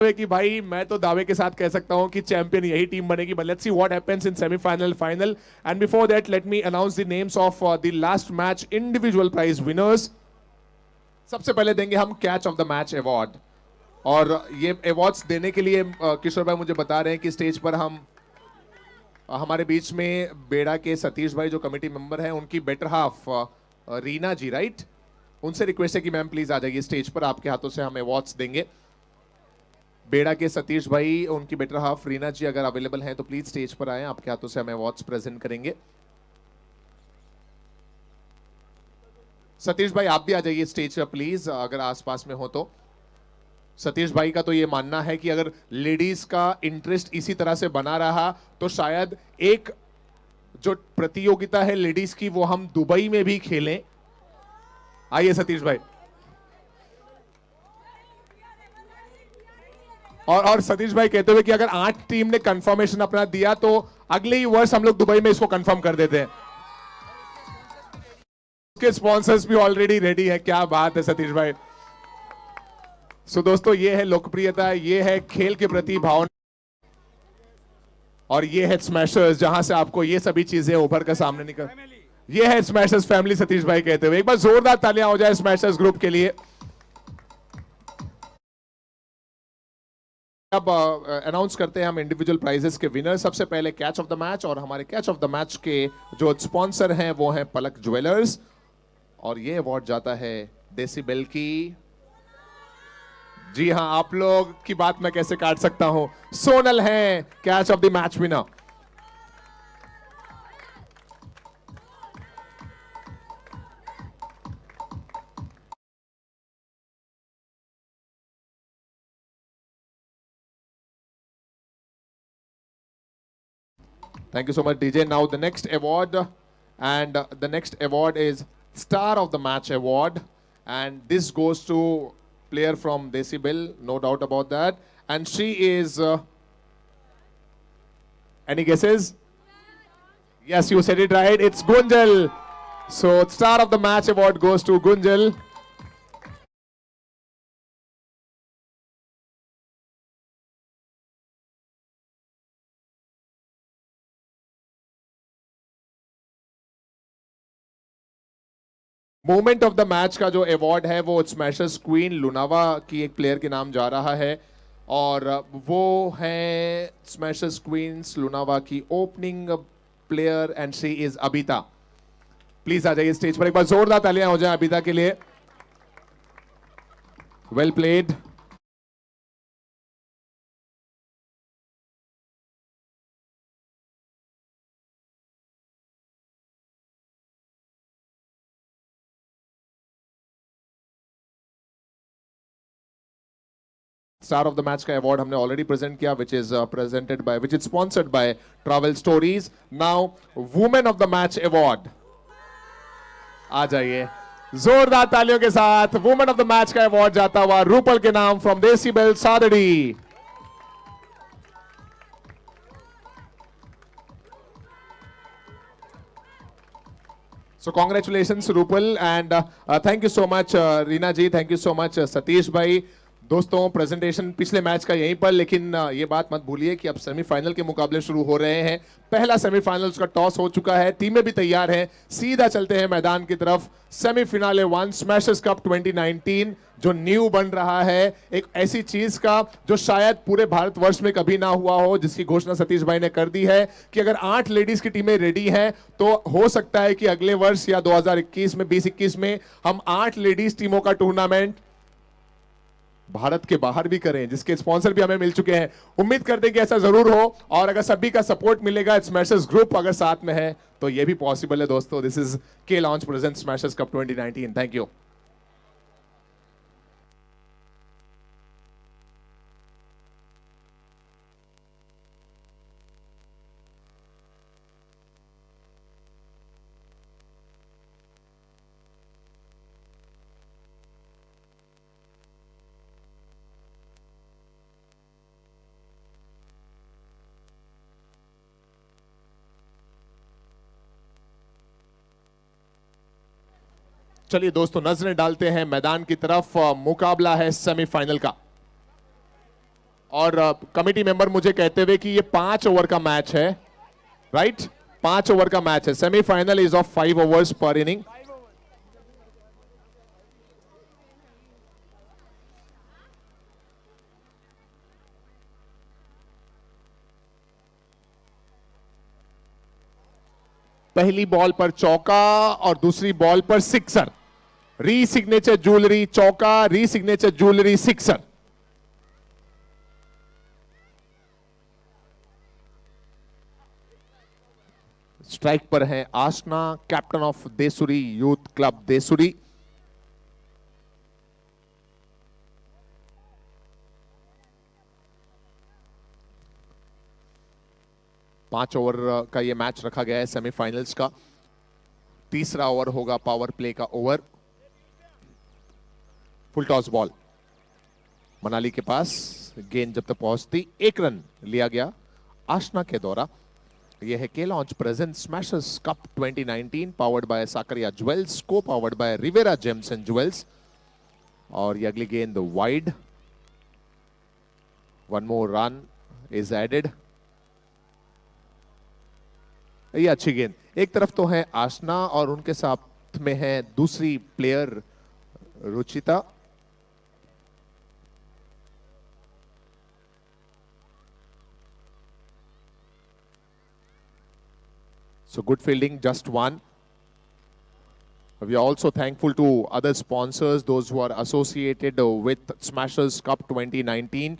कि भाई मैं तो दावे के साथ कह सकता हूं कि चैंपियन यही टीम बनेगी, but let's see what happens in semifinal, final, and before that let me announce the names of the last match individual prize winners. सबसे पहले देंगे हम catch of the match award, और ये अवार्ड्स देने के लिए किशोर भाई मुझे बता रहे हैं कि स्टेज पर हम हमारे बीच में बेड़ा के सतीश भाई जो कमेटी मेंबर हैं, उनकी बेटर हाफ रीना जी, राइट, उनसे रिक्वेस्ट है कि मैम प्लीज आ जाइए स्टेज पर, आपके हाथों से हम अवार्ड्स देंगे। बेड़ा के सतीश भाई, उनकी बेटर हाफ रीना जी अगर अवेलेबल हैं तो प्लीज स्टेज पर आए, आपके हाथों से हम अवार्ड्स प्रेजेंट करेंगे। सतीश भाई आप भी आ जाइए स्टेज पर प्लीज, अगर आसपास में हो तो। सतीश भाई का तो ये मानना है कि अगर लेडीज का इंटरेस्ट इसी तरह से बना रहा तो शायद एक जो प्रतियोगिता है लेडीज की वो हम दुबई में भी खेलें। आइए सतीश भाई। और सतीश भाई कहते हुए कि अगर 8 टीम ने कंफर्मेशन अपना दिया तो अगले ही वर्ष हम लोग दुबई में इसको कंफर्म कर देते हैं। उसके स्पॉन्सर्स भी ऑलरेडी रेडी है। क्या बात है सतीश भाई। सो दोस्तों, ये है लोकप्रियता, ये है खेल के प्रति भावना, और ये है स्मैशर्स जहां से आपको ये सभी चीजें उभर कर सामने निकल। ये है स्मैशर्स फैमिली, सतीश भाई कहते हुए। एक बार जोरदार तालियां हो जाए स्मैशर्स ग्रुप के लिए। अब अनाउंस करते हैं हम इंडिविजुअल प्राइजेस के विनर। सबसे पहले कैच ऑफ द मैच, और हमारे कैच ऑफ द मैच के जो स्पॉन्सर हैं वो हैं पलक ज्वेलर्स, और ये अवार्ड जाता है डेसिबल की। जी हां, आप लोग की बात मैं कैसे काट सकता हूं, सोनल हैं catch of the match winner. Thank you so much, DJ. Now the next award, and the next award is Star of the Match Award, and this goes to player from Decibel, no doubt about that. And she is, any guesses? Yes, you said it right. It's Gunjal. So Star of the Match Award goes to Gunjal. Moment of the match का जो award है वो smashers queen Lunawa की एक player के नाम जा रहा है, और वो है स्मैशर्स क्वींस लुनावा की opening player, and she is Abita. Please आ जाइए स्टेज पर, एक बार जोरदार तालियां हो जाए अबिता के लिए। Well played. Star of the match का अवार्ड हमने ऑलरेडी प्रेजेंट किया, which is sponsored by Travel Stories. Now women of the match award, आ जाइए जोरदार तालियों के साथ। वुमेन ऑफ द मैच का अवार्ड जाता हुआ रूपल के नाम from Decibel Sadri. So congratulations Rupal, and thank you so much Reena ji, thank you so much Satish bhai। दोस्तों, प्रेजेंटेशन पिछले मैच का यहीं पर, लेकिन ये बात मत भूलिए कि अब सेमीफाइनल के मुकाबले शुरू हो रहे हैं। पहला सेमीफाइनल का टॉस हो चुका है, टीमें भी तैयार हैं, सीधा चलते हैं मैदान की तरफ। सेमीफिनाले 1 स्मैशर्स कप 2019 जो न्यू बन रहा है, एक ऐसी चीज का जो शायद पूरे भारतवर्ष में कभी ना हुआ हो, जिसकी घोषणा सतीश भाई ने कर दी है कि अगर 8 लेडीज की टीमें रेडी हैं तो हो सकता है कि अगले वर्ष या 2021 में 2021 में हम 8 लेडीज टीमों का टूर्नामेंट भारत के बाहर भी करें, जिसके स्पॉन्सर भी हमें मिल चुके हैं। उम्मीद करते हैं कि ऐसा जरूर हो, और अगर सभी का सपोर्ट मिलेगा, स्मैशर्स ग्रुप अगर साथ में है तो यह भी पॉसिबल है दोस्तों। दिस इज के launch present Smashers cup 2019। Thank you. चलिए दोस्तों, नजरें डालते हैं मैदान की तरफ। मुकाबला है सेमीफाइनल का। और कमिटी मेंबर मुझे कहते हुए कि ये 5 ओवर का मैच है, राइट? 5 ओवर का मैच है। सेमीफाइनल इज ऑफ 5 ओवर्स पर इनिंग। पहली बॉल पर चौका और दूसरी बॉल पर सिक्सर। री सिग्नेचर ज्वेलरी चौका, री सिग्नेचर ज्वेलरी सिक्सर। स्ट्राइक पर है Aasna, captain of Desuri youth club Desuri. पांच ओवर का यह मैच रखा गया है सेमीफाइनल्स का। तीसरा ओवर होगा पावर प्ले का over. Full toss ball Manali के पास, गेंद जब तक पहुंचती 1 रन लिया गया आशना के द्वारा। यह है K launch present Smashers cup 2019 powered by Sakaria jewels, co powered by Rivera gems and jewels. और ये अगली गेंद wide. 1 more run is added. ये अच्छी गेंद। एक तरफ तो है आशना और उनके साथ में है दूसरी player Ruchita. So good fielding, just one. We are also thankful to other sponsors, those who are associated with Smashers Cup 2019.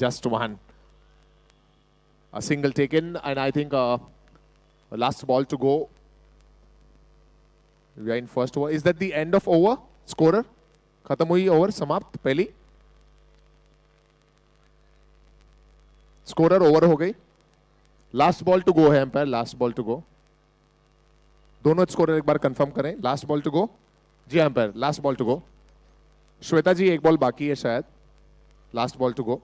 Just one. A single taken, and I think last ball to go. We are in first over. Is that the end of over? Scorer? खत्म हुई over, समाप्त पहली। Scorer over हो गई। Last ball to go है umpire, last ball to go. दोनों scorer एक बार कंफर्म करें। Last ball to go. जी umpire, last ball to go. Shweta ji, एक बॉल बाकी है शायद। Last ball to go.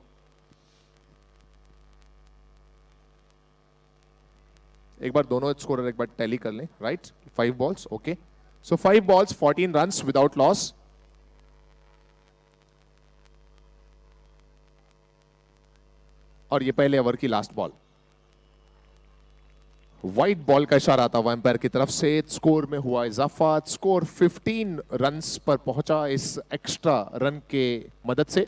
एक बार दोनों स्कोरर एक बार टैली कर लें, right? 5 balls, okay. So 5 balls 14 runs without loss. और ये पहले ओवर की लास्ट बॉल। व्हाइट बॉल का इशारा था एम्पायर की तरफ से। स्कोर में हुआ इजाफा। स्कोर 15 रन्स पर पहुंचा इस एक्स्ट्रा रन के मदद से।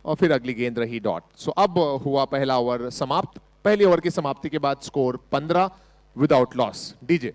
और फिर अगली गेंद रही डॉट। सो अब हुआ पहला ओवर समाप्त। पहली ओवर की समाप्ति के बाद स्कोर 15 विदाउट लॉस। डीजे।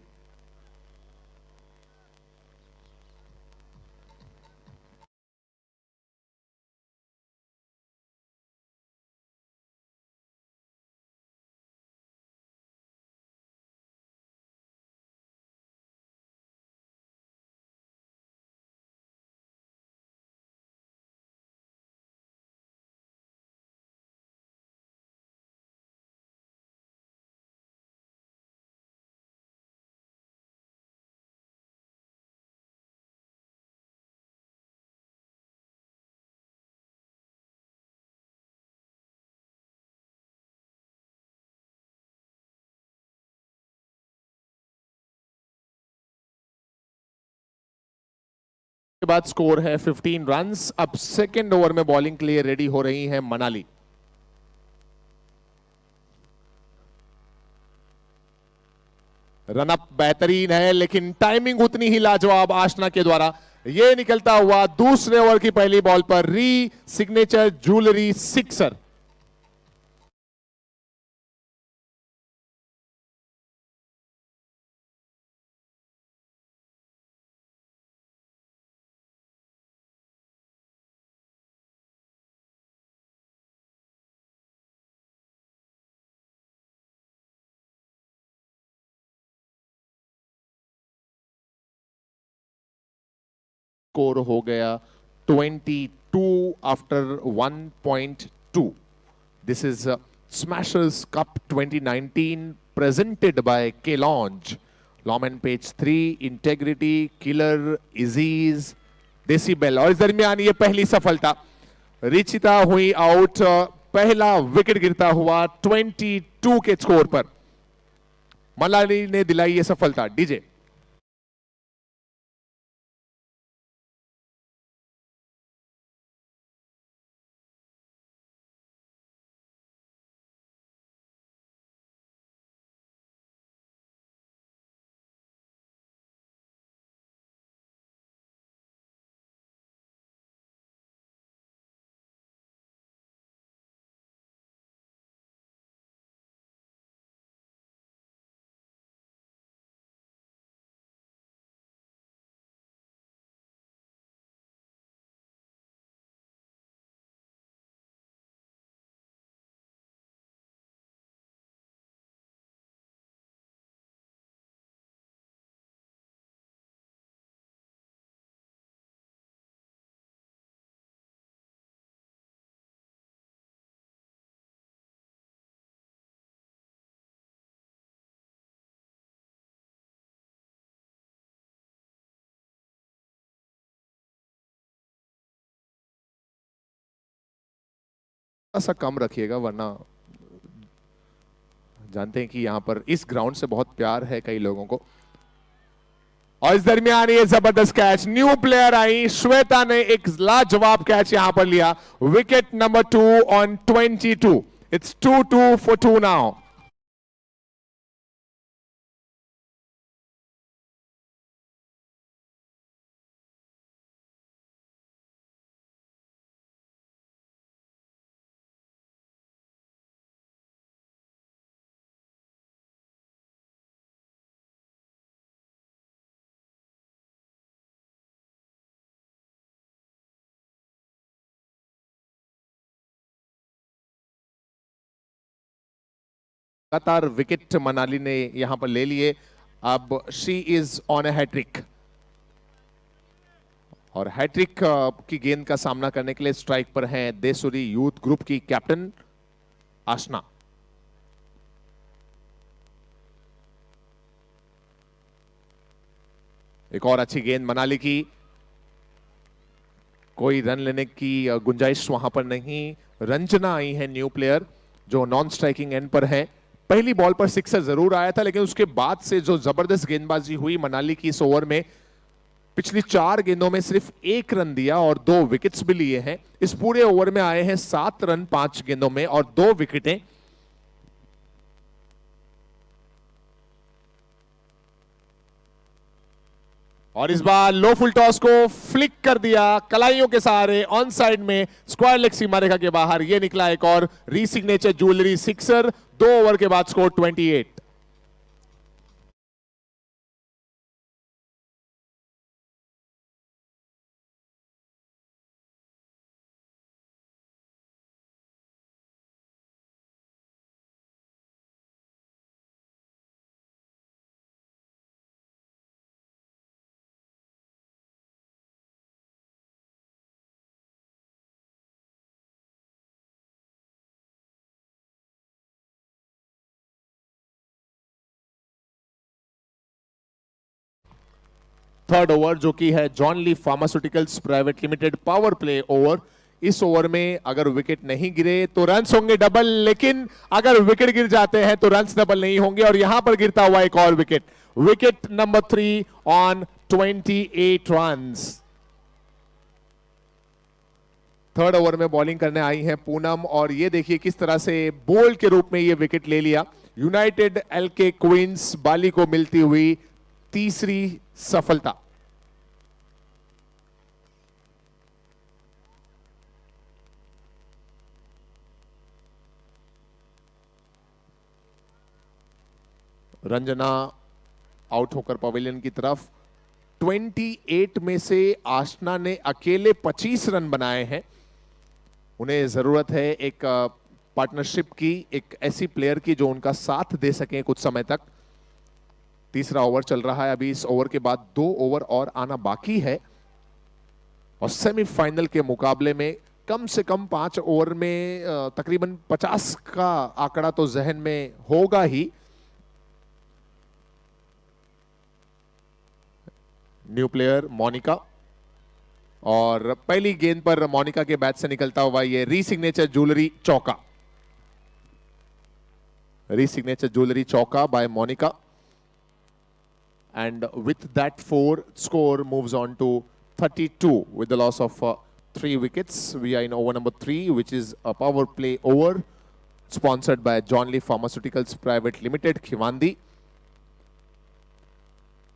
के बाद स्कोर है 15 रन्स। अब सेकेंड ओवर में बॉलिंग के लिए रेडी हो रही है मनाली। रनअप बेहतरीन है, लेकिन टाइमिंग उतनी ही लाजवाब आशना के द्वारा। यह निकलता हुआ दूसरे ओवर की पहली बॉल पर री सिग्नेचर ज्वेलरी सिक्सर। स्कोर हो गया 22 after 1.2। This is Smashers cup 2019 presented by K launch. लॉमेन पेज 3, इंटेग्रिटी, किलर, इजीज, डेसिबेल। और इस दरमियान ये पहली सफलता। रिचिता हुई आउट। पहला विकेट गिरता हुआ 22 के स्कोर पर। मनाली ने दिलाई ये सफलता। डीजे। सा कम रखिएगा, वरना जानते हैं कि यहां पर इस ग्राउंड से बहुत प्यार है कई लोगों को। और इस दरमियान ये जबरदस्त कैच, न्यू प्लेयर आई श्वेता ने एक लाजवाब कैच यहां पर लिया। Wicket number 2 on 22। It's 2-2 for 2 now. लगातार विकेट मनाली ने यहां पर ले लिए। अब she is on a hattrick, और हैट्रिक की गेंद का सामना करने के लिए स्ट्राइक पर हैं देसूरी यूथ ग्रुप की कैप्टन आशना। एक और अच्छी गेंद मनाली की, कोई रन लेने की गुंजाइश वहां पर नहीं। रंजना आई है न्यू प्लेयर, जो नॉन स्ट्राइकिंग एंड पर है। पहली बॉल पर सिक्सर जरूर आया था, लेकिन उसके बाद से जो जबरदस्त गेंदबाजी हुई मनाली की इस ओवर में, पिछली 4 गेंदों में सिर्फ 1 रन दिया और 2 विकेट्स भी लिए हैं। इस पूरे ओवर में आए हैं 7 रन 5 गेंदों में और 2 विकेटें। और इस बार लो फुल टॉस को फ्लिक कर दिया कलाइयों के सहारे ऑन साइड में, स्क्वायर लेग सीमा रेखा के बाहर। ये निकला एक और रीसिग्नेचर ज्वेलरी सिक्सर। 2 ओवर के बाद स्कोर 28। थर्ड ओवर जो कि है John Lee pharmaceuticals private limited power play over. इस ओवर में अगर विकेट नहीं गिरे तो रन्स होंगे डबल, लेकिन अगर विकेट गिर जाते हैं तो रन्स डबल नहीं होंगे। और यहां पर गिरता हुआ एक और wicket, wicket number 3 on 28 runs. Third over में बॉलिंग करने आई है पूनम, और ये देखिए किस तरह से बोल्ड के रूप में ये विकेट ले लिया। यूनाइटेड एलके क्वींस बाली को मिलती हुई तीसरी सफलता। रंजना आउट होकर पवेलियन की तरफ। 28 में से आशना ने अकेले 25 रन बनाए हैं। उन्हें जरूरत है एक पार्टनरशिप की, एक ऐसी प्लेयर की जो उनका साथ दे सके कुछ समय तक। तीसरा ओवर चल रहा है अभी, इस ओवर के बाद 2 ओवर और आना बाकी है। और सेमीफाइनल के मुकाबले में कम से कम 5 ओवर में तकरीबन 50 का आंकड़ा तो जहन में होगा ही। न्यू प्लेयर मोनिका, और पहली गेंद पर मोनिका के बैट से निकलता हुआ ये रीसिग्नेचर ज्वेलरी चौका। रीसिग्नेचर ज्वेलरी चौका by Monika, and with that 4 score moves on to 32 with the loss of 3 wickets. We are in over number 3, which is a power play over sponsored by John Lee Pharmaceuticals Private Limited, Khiwandi.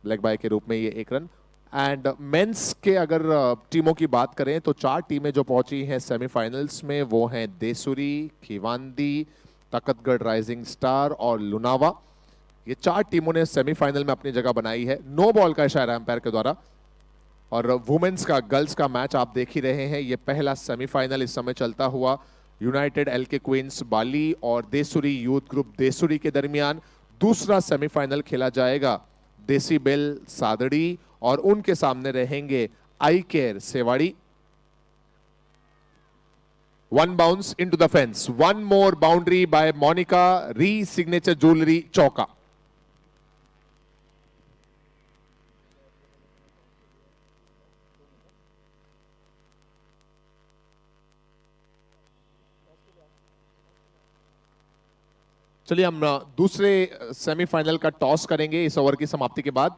Leg bye के रूप में ये 1 run. And mains के अगर टीमों की बात करें तो 4 टीमें जो पहुंची हैं सेमीफाइनल्स में, वो हैं देसूरी, खिवांदी, तकतगढ़ राइजिंग स्टार और लुनावा। ये 4 टीमों ने सेमीफाइनल में अपनी जगह बनाई है। नो बॉल का इशारा एम्पायर के द्वारा। और वुमेन्स का, गर्ल्स का मैच आप देख ही रहे हैं। ये पहला सेमीफाइनल इस समय चलता हुआ यूनाइटेड एलके क्वींस बाली और देसूरी यूथ ग्रुप देसूरी के दरमियान। दूसरा सेमीफाइनल खेला जाएगा देसी बेल सादड़ी, और उनके सामने रहेंगे आई care Sewari. 1 bounce into the fence. 1 more boundary by Monica, re-signature jewelry चौका। चलिए हम दूसरे सेमीफाइनल का टॉस करेंगे इस ओवर की समाप्ति के बाद।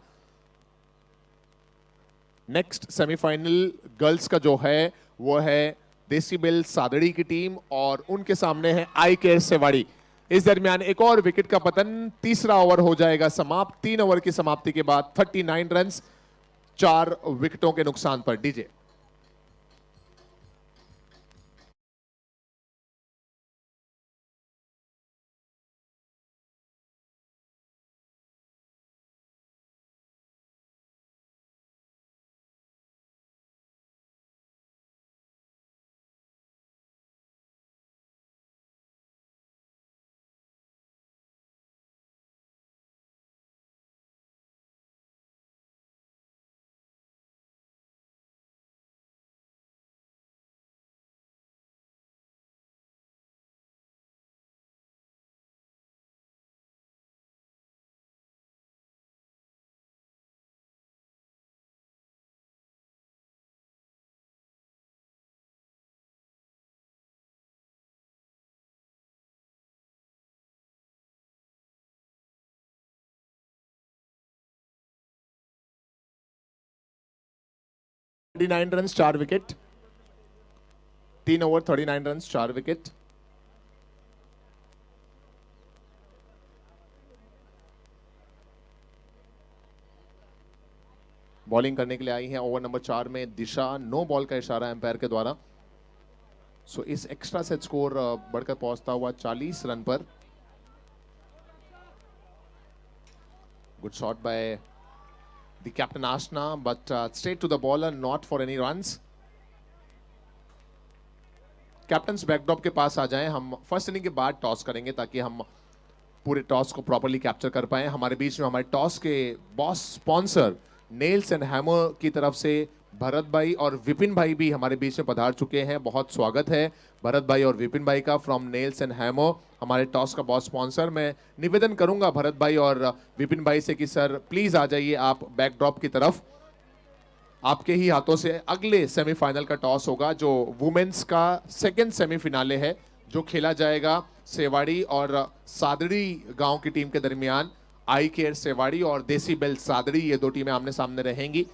नेक्स्ट सेमीफाइनल गर्ल्स का जो है वो है डेसिबल सादड़ी की टीम और उनके सामने है आई केयर सेवाड़ी। इस दरमियान एक और विकेट का पतन, तीसरा ओवर हो जाएगा समाप्त। 3 ओवर की समाप्ति के बाद 39 रन 4 विकेटों के नुकसान पर। DJ run 4 wicket, 3 over 39 run 4 wicket. Bowling करने के लिए आई हैं ओवर नंबर 4 में दिशा। नो बॉल का इशारा एम्पायर के द्वारा। सो इस एक्स्ट्रा सेट स्कोर बढ़कर पहुंचता हुआ 40 रन पर। Good shot by the captain Aashna, but straight to the bowler, not for any runs. Captain's backdrop के पास आ जाएं। हम फर्स्ट इनिंग के बाद टॉस करेंगे ताकि हम पूरे टॉस को प्रॉपर्ली कैप्चर कर पाए। हमारे बीच में हमारे टॉस के boss sponsor nails and hammer की तरफ से भरत भाई और विपिन भाई भी हमारे बीच में पधार चुके हैं। बहुत स्वागत है भरत भाई और विपिन भाई का फ्रॉम नेल्स एंड हैमर, हमारे टॉस का बॉस स्पॉन्सर। मैं निवेदन करूंगा भरत भाई और विपिन भाई से कि सर प्लीज आ जाइए आप बैकड्रॉप की तरफ। आपके ही हाथों से अगले सेमीफाइनल का टॉस होगा जो वुमेन्स का सेकेंड सेमीफिनाले है, जो खेला जाएगा सेवाड़ी और सादड़ी गांव की टीम के दरमियान। आई केयर सेवाड़ी और डेसिबल सादड़ी, ये दो टीमें आमने सामने रहेंगी।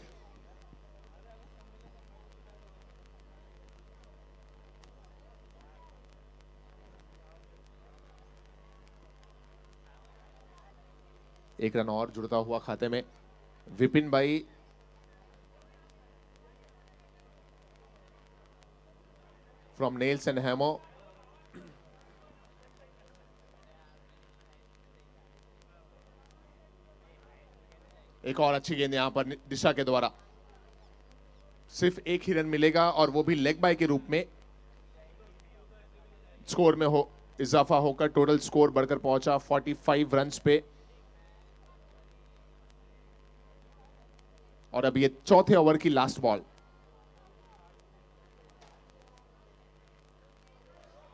एक रन और जुड़ता हुआ खाते में। विपिन भाई फ्रॉम नेल्स एंड हैमो। एक और अच्छी गेंद यहां पर दिशा के द्वारा। सिर्फ एक ही रन मिलेगा और वो भी लेग बाय के रूप में। स्कोर में हो इजाफा होकर टोटल स्कोर बढ़कर पहुंचा 45 रन्स पे। और अब ये चौथे ओवर की लास्ट बॉल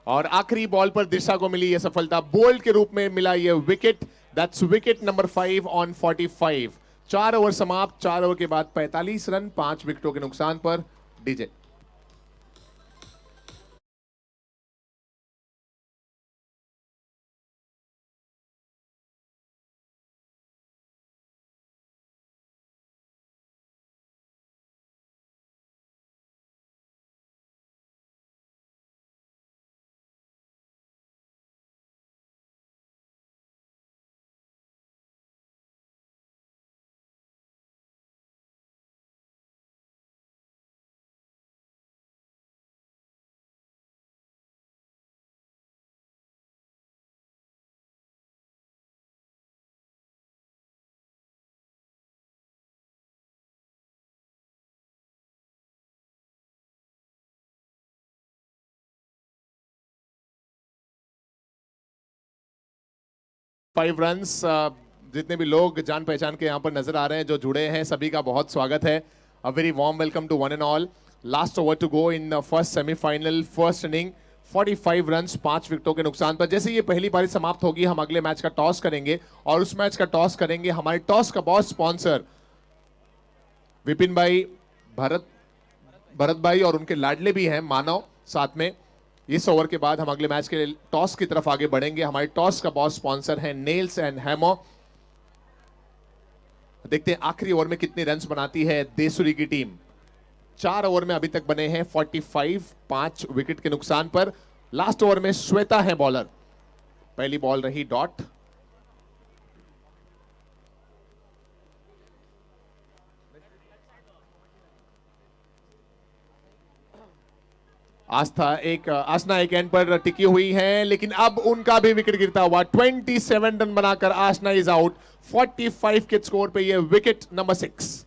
और आखिरी बॉल पर दिशा को मिली यह सफलता। बोल्ड के रूप में मिला यह wicket. That's wicket number 5 on 45। 4 over समाप्त। 4 ओवर के बाद 45 रन 5 विकेटों के नुकसान पर। DJ 5 runs. जितने भी लोग जान पहचान के यहाँ पर नजर आ रहे हैं जो जुड़े हैं, सभी का बहुत स्वागत है। A very warm welcome to one and all. Last over to go in first semifinal, first inning. 45 runs 5 विकेटों के नुकसान पर। जैसे ये पहली पारी समाप्त होगी हम अगले मैच का टॉस करेंगे और उस मैच का टॉस करेंगे हमारे टॉस का बॉस स्पॉन्सर विपिन भाई, भरत भाई और उनके लाडले भी हैं मानव साथ में। इस ओवर के बाद हम अगले मैच के लिए टॉस की तरफ आगे बढ़ेंगे। हमारे टॉस का बॉस स्पॉन्सर है नेल्स एंड हैमर। देखते हैं आखिरी ओवर में कितने रन्स बनाती है देसुरी की टीम। 4 ओवर में अभी तक बने हैं 45, 5 विकेट के नुकसान पर। लास्ट ओवर में श्वेता है बॉलर। पहली बॉल रही डॉट। आसना एक एंड पर टिकी हुई है, लेकिन अब उनका भी विकेट गिरता हुआ। 27 रन बनाकर आसना इज आउट। 45 के स्कोर पे ये विकेट नंबर 6।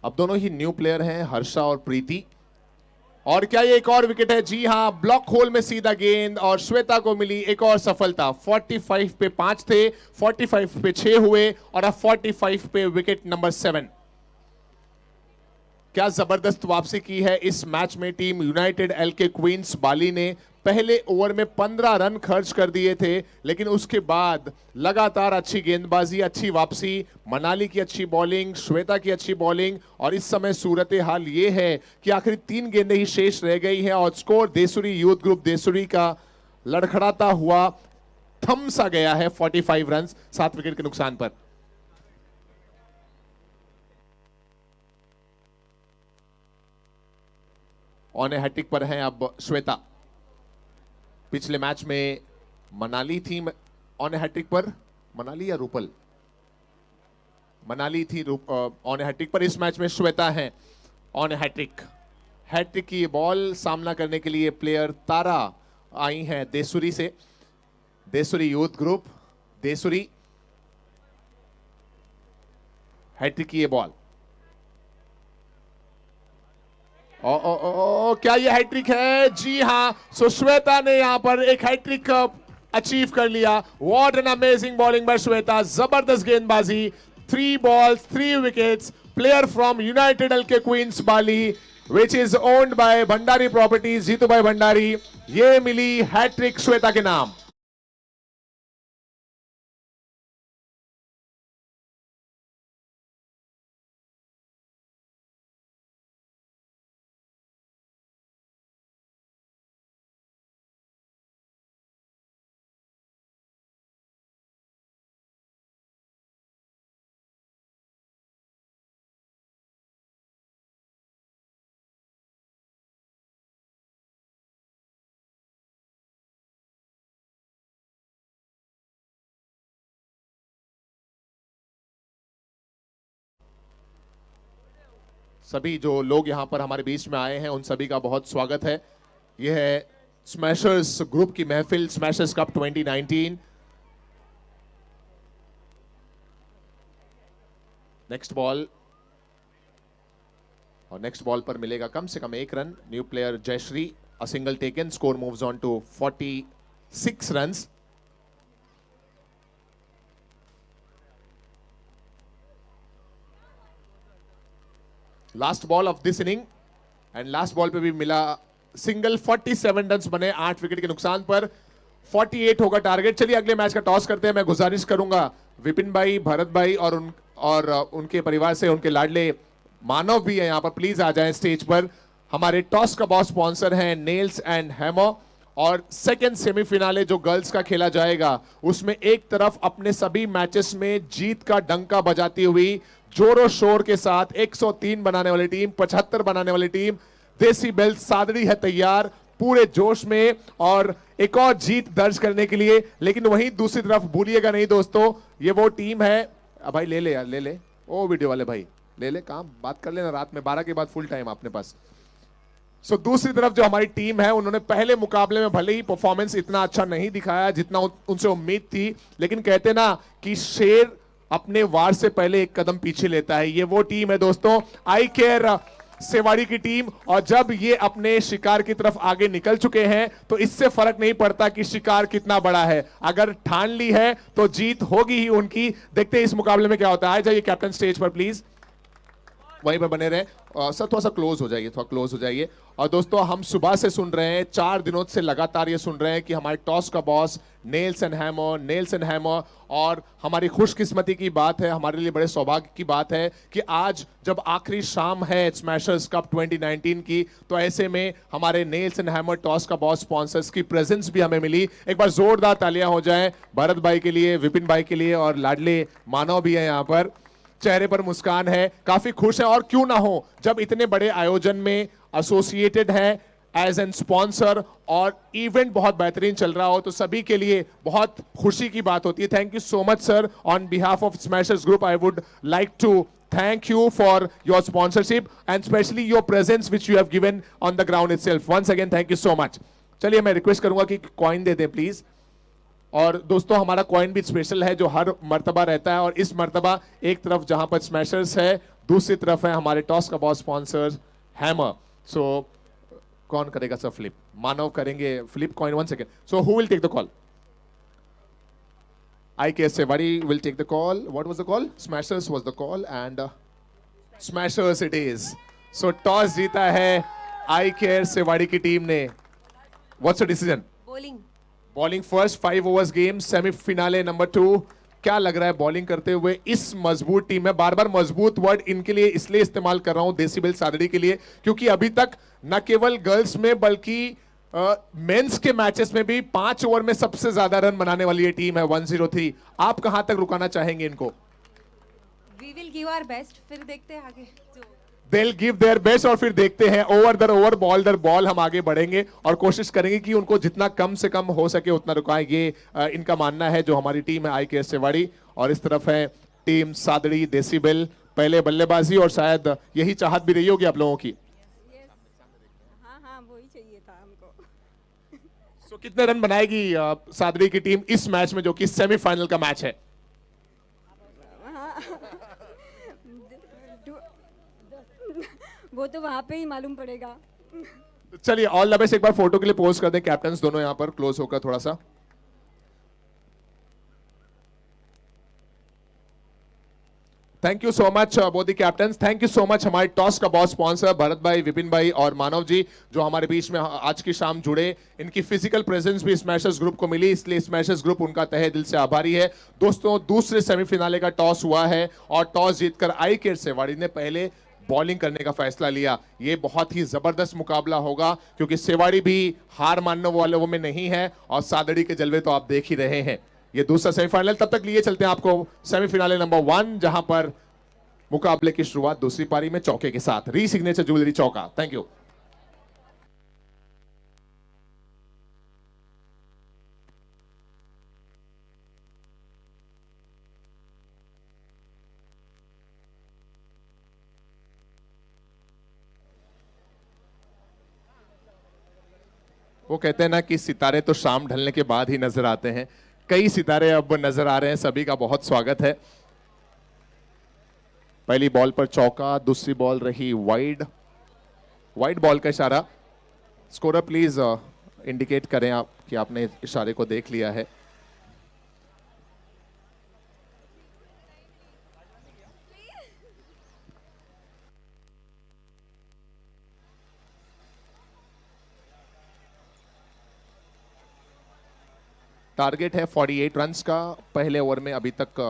अब दोनों ही न्यू प्लेयर हैं, हर्षा और प्रीति। और क्या ये एक और विकेट है? जी हां, ब्लॉक होल में सीधा गेंद और श्वेता को मिली एक और सफलता। 45 पे 5 थे, 45 पे 6 हुए और अब 45 पे विकेट नंबर 7। क्या जबरदस्त वापसी की है इस मैच में टीम यूनाइटेड एलके क्वींस बाली ने। पहले ओवर में 15 रन खर्च कर दिए थे, लेकिन उसके बाद लगातार अच्छी गेंदबाजी, अच्छी वापसी, मनाली की अच्छी बॉलिंग, श्वेता की अच्छी बॉलिंग। और इस समय सूरत हाल ये है कि आखिरी 3 गेंदें ही शेष रह गई हैं और score Desuri youth group Desuri का लड़खड़ाता हुआ थम सा गया है 45 रन 7 विकेट के नुकसान पर। ऑन ए हैट्रिक पर है अब श्वेता। पिछले मैच में मनाली थी ऑन ए हैट्रिक पर। मनाली या रूपल? मनाली थी ऑन ए हैट्रिक पर। इस मैच में श्वेता है ऑन ए हैट्रिक। हैट्रिक की बॉल सामना करने के लिए प्लेयर तारा आई हैं देसुरी से। Desuri youth group Desuri. Hattrick की ये बॉल। क्या ये हैट्रिक है? जी हां, सो श्वेता ने यहां पर एक हैट्रिक अचीव कर लिया। What an amazing bowling by Shweta, जबरदस्त गेंदबाजी। 3 balls 3 wickets। Player from united LK queens Bali which is owned by Bhandari properties, Jitu भाई भंडारी। ये मिली हैट्रिक श्वेता के नाम। सभी जो लोग यहां पर हमारे बीच में आए हैं उन सभी का बहुत स्वागत है। यह है स्मैशर्स ग्रुप की महफिल, स्मैशर्स कप 2019। नेक्स्ट बॉल, और नेक्स्ट बॉल पर मिलेगा कम से कम 1 run. New player Jayashree, a single taken, score moves on to 46 runs. Last ball of this inning and last ball पे भी मिला सिंगल। 47 रन बने 8 विकेट के नुकसान पर। 48 होगा टारगेट। चलिए अगले मैच का टॉस करते हैं। मैं गुजारिश करूंगा विपिन भाई, भरत भाई और उनके परिवार से उनके लाडले मानव भी है यहां पर, प्लीज आ जाएं स्टेज पर। हमारे टॉस का बॉस स्पॉन्सर है नेल्स एंड हैमर। और सेकेंड सेमीफिनाले जो गर्ल्स का खेला जाएगा उसमें एक तरफ अपने सभी मैचेस में जीत का डंका बजाती हुई जोरों शोर के साथ 103 बनाने वाली टीम, 75 बनाने वाली टीम देसी बेल सादड़ी है तैयार पूरे जोश में और एक और जीत दर्ज करने के लिए। लेकिन वहीं दूसरी तरफ भूलिएगा नहीं दोस्तों, ये वो टीम है। भाई ले ले यार, ले ले। ओ वीडियो वाले भाई ले ले, काम बात कर लेना। रात में 12 के बाद फुल टाइम अपने पास। दूसरी तरफ जो हमारी टीम है उन्होंने पहले मुकाबले में भले ही परफॉर्मेंस इतना अच्छा नहीं दिखाया जितना उनसे उम्मीद थी, लेकिन कहते ना कि शेर अपने वार से पहले एक कदम पीछे लेता है। ये वो टीम है दोस्तों, आई केयर सेवाड़ी की टीम। और जब ये अपने शिकार की तरफ आगे निकल चुके हैं तो इससे फर्क नहीं पड़ता कि शिकार कितना बड़ा है, अगर ठान ली है तो जीत होगी ही उनकी। देखते हैं इस मुकाबले में क्या होता है। आ जाइए कैप्टन स्टेज पर प्लीज, वहीं पर बने रहे। सर थोड़ा सा क्लोज हो जाइए, थोड़ा क्लोज हो जाइए। और दोस्तों हम सुबह से सुन रहे हैं, 4 दिनों से लगातार ये सुन रहे हैं कि हमारे टॉस का boss Nelson hammer, Nelson hammer. और हमारी खुशकिस्मती की बात है, हमारे लिए बड़े सौभाग्य की बात है कि आज जब आखिरी शाम है स्मैशर्स कप 2019 की, तो ऐसे में हमारे नेल्सन हैमर टॉस का बॉस स्पॉन्सर्स की प्रेजेंस भी हमें मिली। एक बार जोरदार तालियां हो जाएं भरत भाई के लिए, विपिन भाई के लिए, और लाडले मानव भी है यहाँ पर। चेहरे पर मुस्कान है, काफी खुश है। और क्यों ना हो, जब इतने बड़े आयोजन में एसोसिएटेड है एज एन स्पॉन्सर और इवेंट बहुत बेहतरीन चल रहा हो, तो सभी के लिए बहुत खुशी की बात होती है। Thank you so much sir, on behalf of smashers group I would like to thank you for your sponsorship and especially your presence which you have given on the ground itself. Once again thank you so much. चलिए मैं request करूंगा कि coin दे दें please. और दोस्तों हमारा coin भी special है जो हर मर्तबा रहता है, और इस मर्तबा एक तरफ जहां पर स्मैशर्स है, दूसरी तरफ है हमारे टॉस का बॉस स्पॉन्सर हैमर। सो कौन करेगा सर फ्लिप? मानव करेंगे flip coin. 1 second. So who will take the call? IKS Sewadi will take the call. What was the call? Smashers was the call and Smashers it is. So toss जीता है IKS Sewadi की team ने। What's the decision? Bowling. Bowling first 5 overs game semi-finale number 2। क्या लग रहा है bowling करते हुए इस मजबूत टीम में? बार बार मजबूत वर्ड इनके लिए इसलिए इस्तेमाल कर रहा हूं डेसिबल सादड़ी के लिए, क्योंकि अभी तक न केवल गर्ल्स में बल्कि मेंस के मैचेस में भी 5 ओवर में सबसे ज्यादा रन बनाने वाली ये टीम है 103। आप कहां तक रुकाना चाहेंगे इनको? We will give our best. फिर देखते हैं आगे। They'll give their best और फिर देखते हैं ओवर दर ओवर, बॉल दर बॉल हम आगे बढ़ेंगे और कोशिश करेंगे कि उनको जितना कम से कम हो सके उतना रुकाएं। ये इनका मानना है जो हमारी टीम है IKS सेवाड़ी। और इस तरफ है टीम सादड़ी डेसिबल। पहले बल्लेबाजी और शायद यही चाहत भी रही होगी आप लोगों की। हाँ वही चाहिए था हमको। So, कितने रन बनाएगी सादड़ी की टीम इस मैच में जो कि सेमीफाइनल का मैच है? वो तो वहां पे ही मालूम पड़ेगा। चलिए ऑल द बेस्ट। एक बार फोटो के लिए पोज कर दें कैप्टन्स दोनों यहां पर क्लोज होकर थोड़ा सा। Thank you so much both the captains. Thank you so much हमारे टॉस का बॉस स्पॉन्सर भरत भाई, विपिन भाई और मानव जी जो हमारे बीच में आज की शाम जुड़े। इनकी फिजिकल प्रेजेंस भी स्मैशर्स ग्रुप को मिली, इसलिए स्मैशर्स ग्रुप उनका तहे दिल से आभारी है। दोस्तों दूसरे सेमीफिनाले का टॉस हुआ है और टॉस जीतकर IKS सेवाड़ी ने पहले बॉलिंग करने का फैसला लिया। ये बहुत ही जबरदस्त मुकाबला होगा क्योंकि सेवाड़ी भी हार मानने वालों में नहीं है और सादड़ी के जलवे तो आप देख ही रहे हैं। ये दूसरा सेमीफाइनल, तब तक लिए चलते हैं आपको सेमीफिनाले नंबर 1 जहां पर मुकाबले की शुरुआत दूसरी पारी में चौके के साथ, री सिग्नेचर ज्वेलरी चौका। Thank you. वो कहते हैं ना कि सितारे तो शाम ढलने के बाद ही नजर आते हैं। कई सितारे अब नजर आ रहे हैं, सभी का बहुत स्वागत है। पहली बॉल पर चौका, दूसरी बॉल रही वाइड। वाइड बॉल का इशारा। स्कोरर प्लीज इंडिकेट करें आप कि आपने इशारे को देख लिया है। टारगेट है 48 रन्स का। पहले ओवर में अभी तक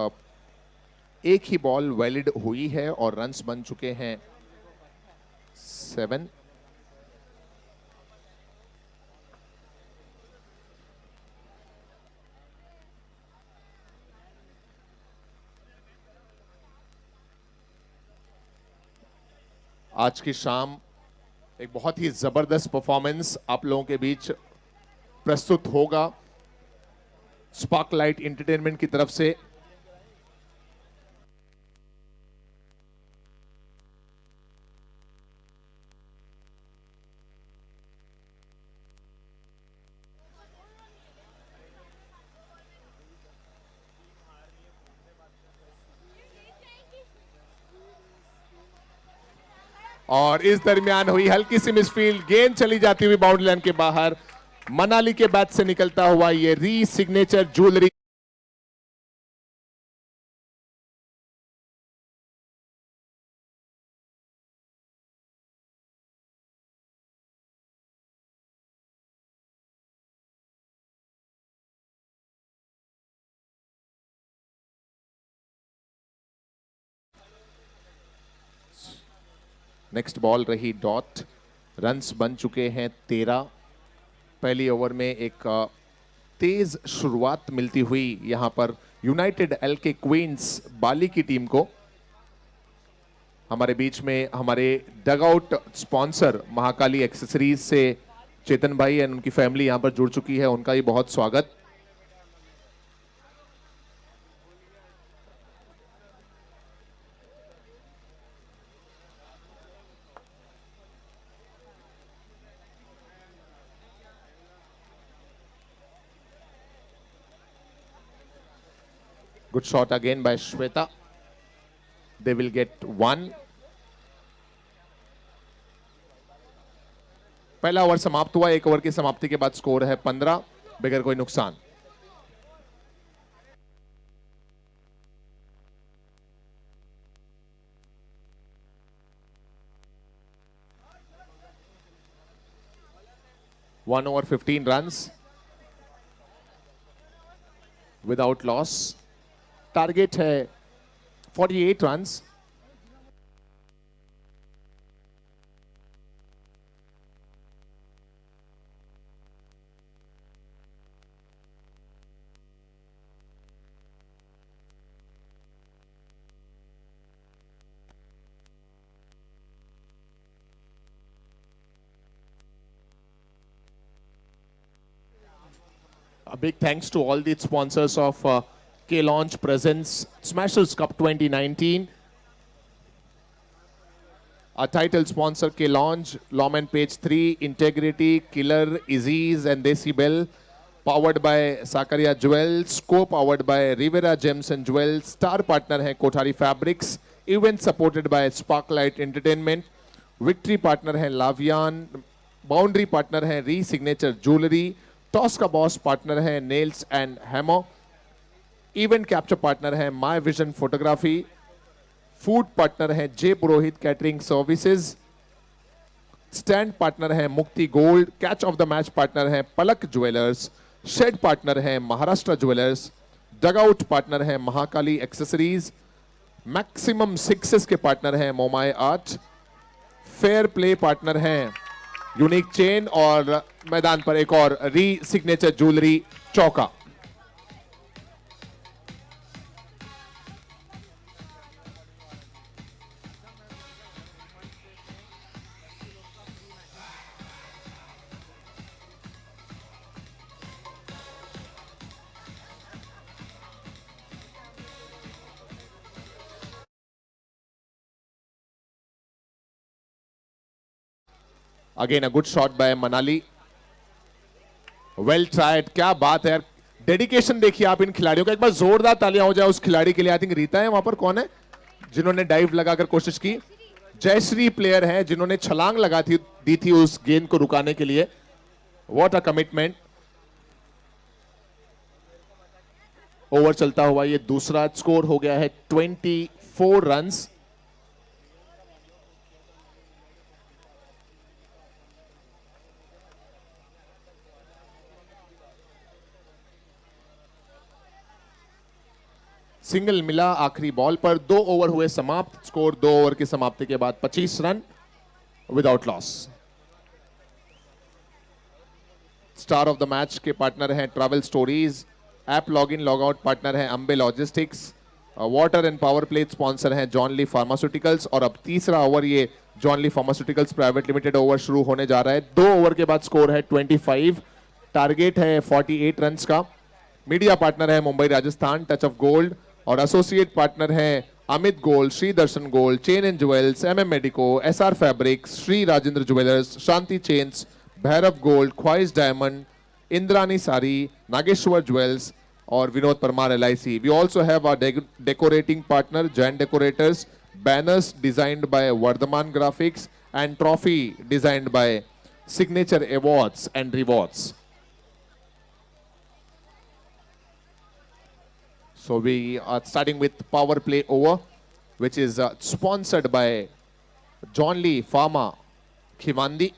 एक ही बॉल वैलिड हुई है और रन्स बन चुके हैं 7। आज की शाम एक बहुत ही जबरदस्त परफॉर्मेंस आप लोगों के बीच प्रस्तुत होगा स्पार्कलाइट एंटरटेनमेंट की तरफ से। और इस दरमियान हुई हल्की सी मिसफील्ड, गेंद चली जाती हुई बाउंड्री लाइन के बाहर। मनाली के बैट से निकलता हुआ ये री सिग्नेचर ज्वेलरी। नेक्स्ट बॉल रही डॉट। रन्स बन चुके हैं 13। पहली ओवर में एक तेज शुरुआत मिलती हुई यहां पर यूनाइटेड एलके क्वींस बाली की टीम को। हमारे बीच में हमारे डगआउट स्पॉन्सर महाकाली एक्सेसरीज से चेतन भाई एंड उनकी फैमिली यहां पर जुड़ चुकी है, उनका ही बहुत स्वागत। Good shot again by Shweta. They will get 1. पहला ओवर समाप्त हुआ। एक ओवर की समाप्ति के बाद स्कोर है 15 बगैर कोई नुकसान। One over 15 runs without loss. Target है 48 runs. A big thanks to all the sponsors of K-Launch presents Smashers Cup 2019. Our title sponsor K-Launch, Lawman Page 3, Integrity, Killer, Aziz and Decibel. Powered by Sakaria Jewels, co-powered by Rivera Gems and Jewels. Star partner है Kothari Fabrics. Event supported by Sparklight Entertainment. Victory partner है Lavian. Boundary partner है Re-Signature Jewelry. Toss का boss partner है Nails and Hammer. Event capture partner है my vision photography. Food partner है J Purohit catering services. Stand partner है Mukti gold. Catch of the match partner है Palak jewellers. Shade partner है Maharashtra jewellers. Dugout partner है Mahakali accessories. Maximum sixes के partner है मोमाय art. Fair play partner है unique chain और मैदान पर एक और री सिग्नेचर ज्वेलरी चौका। Again a good shot bye Manali. Well tried. क्या बात है यार, डेडिकेशन देखिए आप इन खिलाड़ियों का। एक बार जोरदार तालियां हो जाए उस खिलाड़ी के लिए। आई थिंक रीता है वहां पर, कौन है जिन्होंने डाइव लगाकर कोशिश की? जयश्री प्लेयर है जिन्होंने छलांग दी थी उस गेंद को रुकाने के लिए। What a commitment. ओवर चलता हुआ ये दूसरा स्कोर हो गया है 24 रन्स। सिंगल मिला आखिरी बॉल पर। 2 ओवर हुए समाप्त। स्कोर 2 ओवर की समाप्ति के बाद 25 run without loss. Star of the match के पार्टनर हैं Travel Stories. App login logout partner हैं Ambe logistics. Water and power plate sponsor हैं जॉन ली फार्मास्यूटिकल्स। और अब तीसरा ओवर ये John Lee pharmaceuticals private limited over शुरू होने जा रहा है। 2 ओवर के बाद स्कोर है 25। टारगेट है 48 रन का। मीडिया पार्टनर है Mumbai Rajasthan touch of gold. और एसोसिएट पार्टनर हैं Amit gold, Shri Darshan gold, chain and jewels, MM medico, SR fabrics, Shri Rajendra jewellers, Shanti chains, Bhairav gold, ख्वाइस डायमंड, इंद्रानी सारी, नागेश्वर ज्वेल्स और Vinod Parmar LIC. We also have our decorating partner Jain Decorators, banners designed by Vardhaman Graphics, and trophy designed by Signature Awards and Rewards. So we are starting with power play over, which is sponsored by John Lee Pharma Khimandi.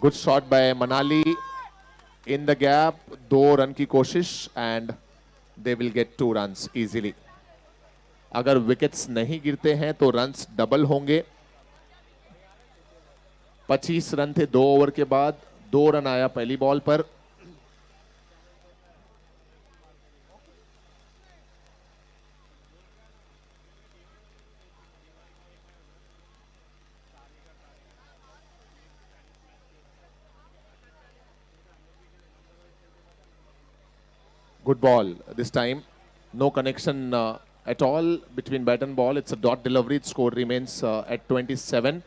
Good shot by Manali in the gap, 2 run की कोशिश and they will get 2 runs easily. अगर wickets नहीं गिरते हैं तो runs double होंगे. 25 run थे 2 over के बाद, 2 रन आया पहली बॉल पर. Good ball this time. No connection at all between bat and ball. It's a dot delivery. Score remains at 27.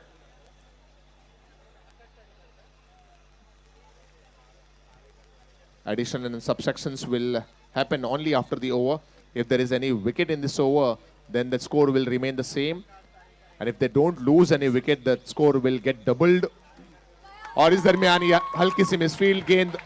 Addition and subtractions will happen only after the over. If there is any wicket in this over, then the score will remain the same. And if they don't lose any wicket, the score will get doubled. और इस दरमियान ये हल्की सी misfield गेंद.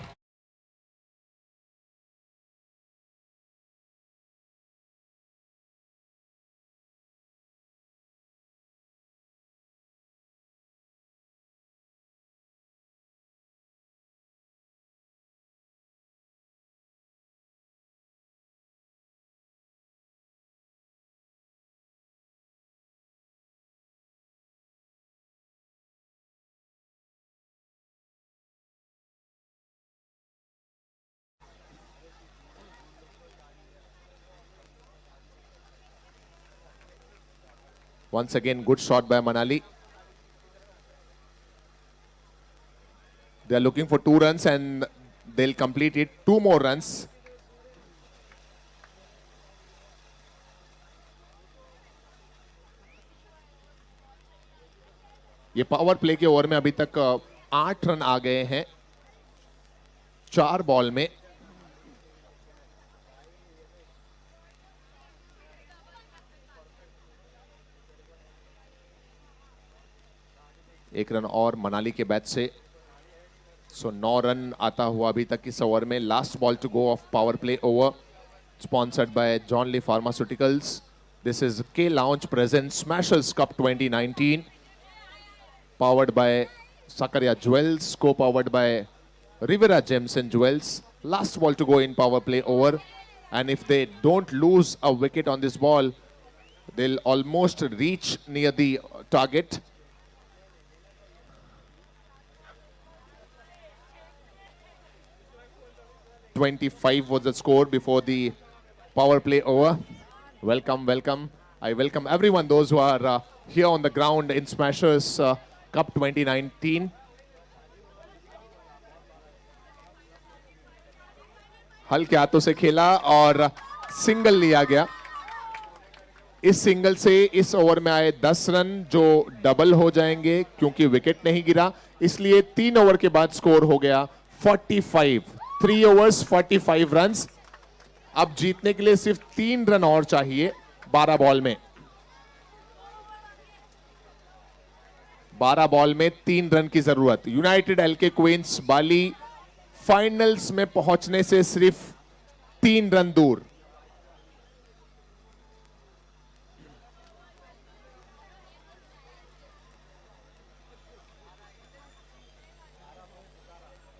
Once again, good shot by Manali. They are looking for 2 runs and they'll complete it. 2 more runs. ये power play के over में अभी तक 8 रन आ गए हैं 4 बॉल में. एक रन और मनाली के बैट से. सो 9 रन आता हुआ अभी तक इस ओवर में. Last ball to go of power play over, sponsored by John Lee pharmaceuticals. This is K lounge present Smashers cup 2019, powered by Sakaria Jewels, co-powered by Rivera Gems and Jewels. Last ball to go in power play over, and if they don't lose a wicket on this ball, they'll almost reach near the target. .25 was the score before the power play over. Welcome, welcome. I welcome everyone, those who are here on the ground in Smashers Cup 2019. हल्के हाथों से खेला और single लिया गया. इस single से इस ओवर में आए 10 रन जो डबल हो जाएंगे क्योंकि विकेट नहीं गिरा. इसलिए 3 ओवर के बाद स्कोर हो गया 45. 3 overs 45 रन्स. अब जीतने के लिए सिर्फ 3 रन और चाहिए 12 बॉल में. 12 बॉल में 3 रन की जरूरत. यूनाइटेड एलके क्वींस बाली फाइनल्स में पहुंचने से सिर्फ 3 रन दूर.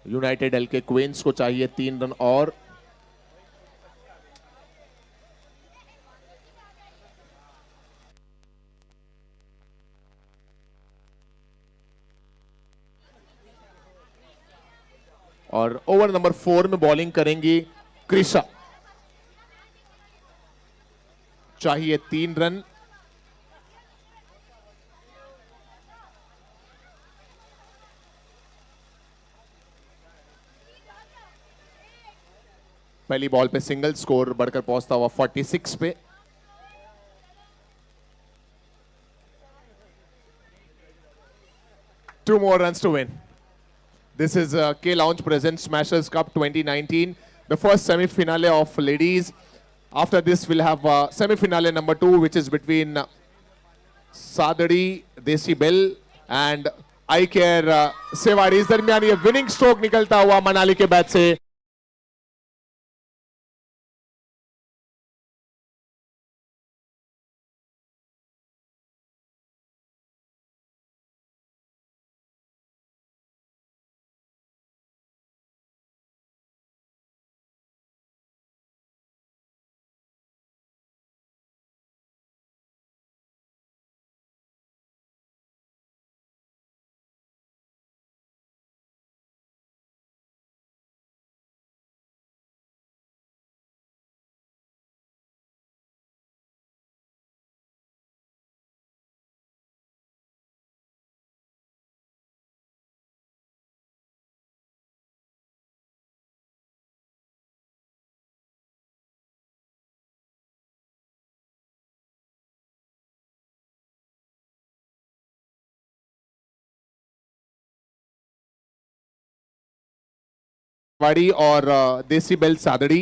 यूनाइटेड एलके क्वींस को चाहिए 3 रन और. और ओवर नंबर 4 में बॉलिंग करेंगी क्रिशा. चाहिए 3 रन. पहली बॉल पे सिंगल, स्कोर बढ़कर पहुंचता हुआ 46 पे. Two more runs to win. This is K Lounge presents Smashers Cup 2019. the first semi-finale of ladies. After this, we'll have semi-finale number 2, which is between Sadri Desi bell and I care Sewari. इस दरमियान ये winning stroke निकलता हुआ मनाली के bat से. वाड़ी और देसी बेल सादड़ी.